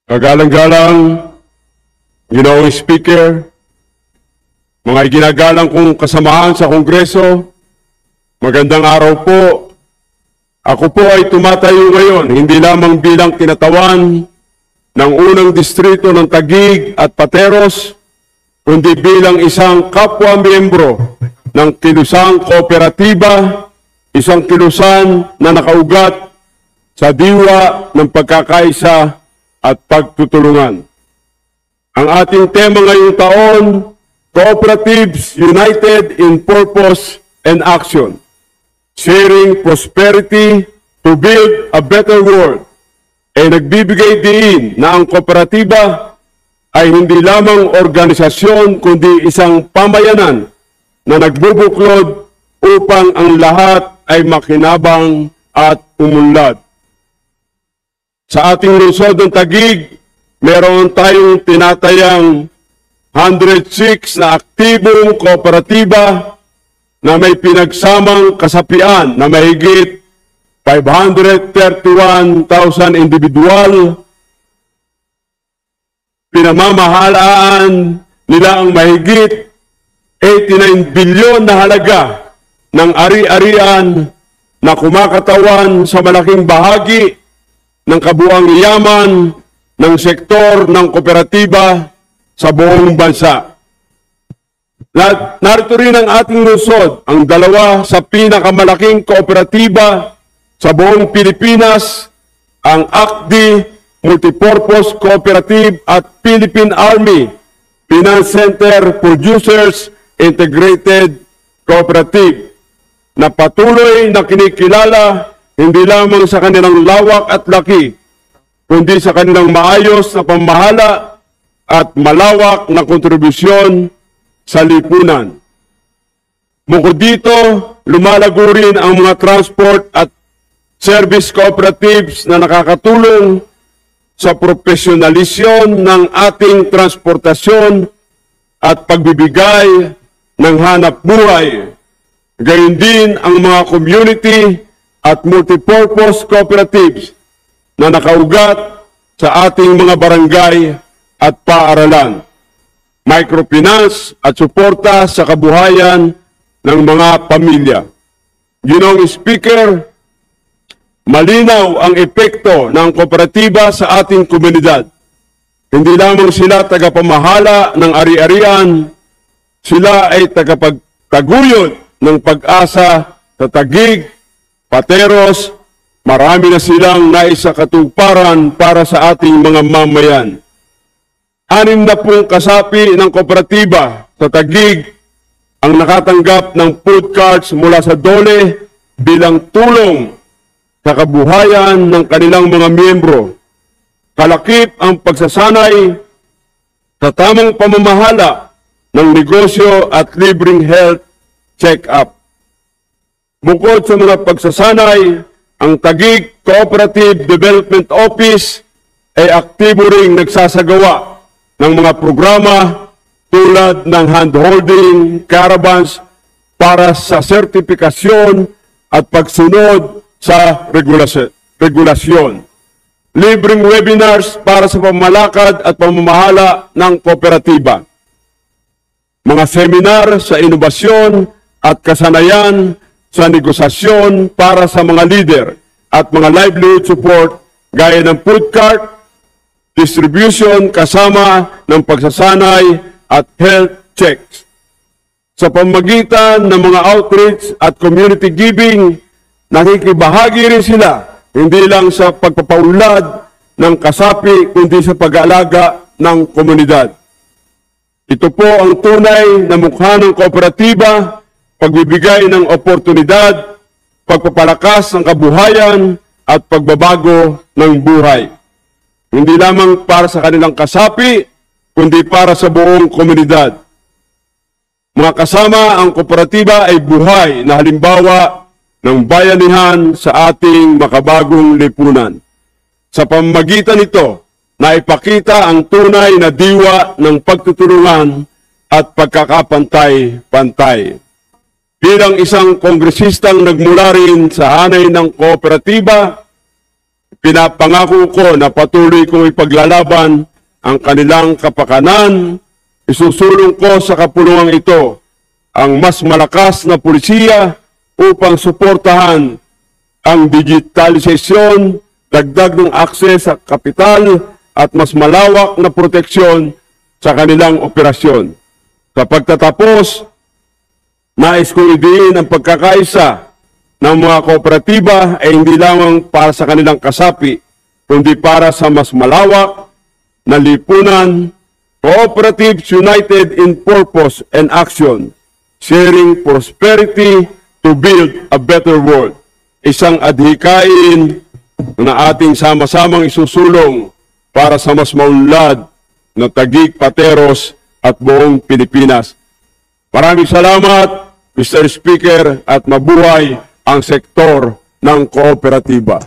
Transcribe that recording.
Kagalang-galang, Ginoong Speaker, mga iginagalang kong kasamahan sa Kongreso, magandang araw po. Ako po ay tumatayo ngayon, hindi lamang bilang kinatawan ng unang distrito ng Taguig at Pateros, kundi bilang isang kapwa-miyembro ng kilusang kooperatiba, isang kilusan na nakaugat sa diwa ng pagkakaisa at pagtutulungan. Ang ating tema ngayong taon, Cooperatives United in Purpose and Action, Sharing Prosperity to Build a Better World, ay nagbibigay diin na ang kooperatiba ay hindi lamang organisasyon kundi isang pamayanan na nagbubuklod upang ang lahat ay makinabang at umunlad. Sa ating lungsod ng Taguig, meron tayong tinatayang 106 na aktibong kooperatiba na may pinagsamang kasapian na mahigit 531,000 individual. Pinamamahalaan nila ang mahigit 89 bilyon na halaga ng ari-arian na kumakatawan sa malaking bahagi ng kabuang yaman ng sektor ng kooperatiba sa buong bansa. Narito rin ang ating lungsod, ang dalawa sa pinakamalaking kooperatiba sa buong Pilipinas, ang ACDI Multipurpose Cooperative at Philippine Army Finance Center Producers Integrated Cooperative, na patuloy na kinikilala hindi lamang sa kanilang lawak at laki, kundi sa kanilang maayos na pamahala at malawak na kontribusyon sa lipunan. Bukod dito, lumalago rin ang mga transport at service cooperatives na nakakatulong sa profesionalisyon ng ating transportasyon at pagbibigay ng hanap buhay. Gayon din ang mga community at multipurpose cooperatives na nakaugat sa ating mga barangay at paaralan, microfinance at suporta sa kabuhayan ng mga pamilya. Ginoong Speaker, malinaw ang epekto ng kooperatiba sa ating komunidad. Hindi lamang sila tagapamahala ng ari-arian, sila ay tagapagtaguyod ng pag-asa sa Taguig, Pateros. Marami na silang naisakatuparan para sa ating mga mamayan. 60 kasapi ng kooperatiba sa Taguig ang nakatanggap ng food cards mula sa DOLE bilang tulong sa kabuhayan ng kanilang mga miyembro. Kalakip ang pagsasanay sa tamang pamamahala ng negosyo at libreng health check-up. Bukod sa mga pagsasanay, ang Taguig Cooperative Development Office ay aktibo ring nagsasagawa ng mga programa tulad ng handholding caravans para sa sertifikasyon at pagsunod sa regulasyon. Libreng webinars para sa pamalakad at pamamahala ng kooperatiba. Mga seminar sa inobasyon at kasanayan sa negosasyon para sa mga leader at mga livelihood support gaya ng food cart, distribution kasama ng pagsasanay at health checks. Sa pamamagitan ng mga outreach at community giving, nakikibahagi rin sila hindi lang sa pagpapaunlad ng kasapi kundi sa pag-aalaga ng komunidad. Ito po ang tunay na mukha ng kooperatiba, pagbibigay ng oportunidad, pagpapalakas ng kabuhayan at pagbabago ng buhay. Hindi lamang para sa kanilang kasapi, kundi para sa buong komunidad. Mga kasama, ang kooperatiba ay buhay na halimbawa ng bayanihan sa ating makabagong lipunan. Sa pamamagitan nito, naipakita ang tunay na diwa ng pagtutulungan at pagkakapantay-pantay. Bilang isang kongresistang nagmula rin sa hanay ng kooperatiba, Pinapangako ko na patuloy kong ipaglalaban ang kanilang kapakanan. Isusulong ko sa kapulungan ito ang mas malakas na pulisiya upang suportahan ang digitalisasyon, dagdag ng akses sa kapital at mas malawak na proteksyon sa kanilang operasyon. Sa pagtatapos, nais kong idiin ang pagkakaisa ng mga kooperatiba ay hindi lamang para sa kanilang kasapi, kundi para sa mas malawak na lipunan. Cooperatives united in purpose and action, sharing prosperity to build a better world. Isang adhikain na ating sama-samang isusulong para sa mas maunlad na Taguig, Pateros at buong Pilipinas. Maraming salamat, Mr. Speaker, at mabuhay ang sektor ng kooperatiba.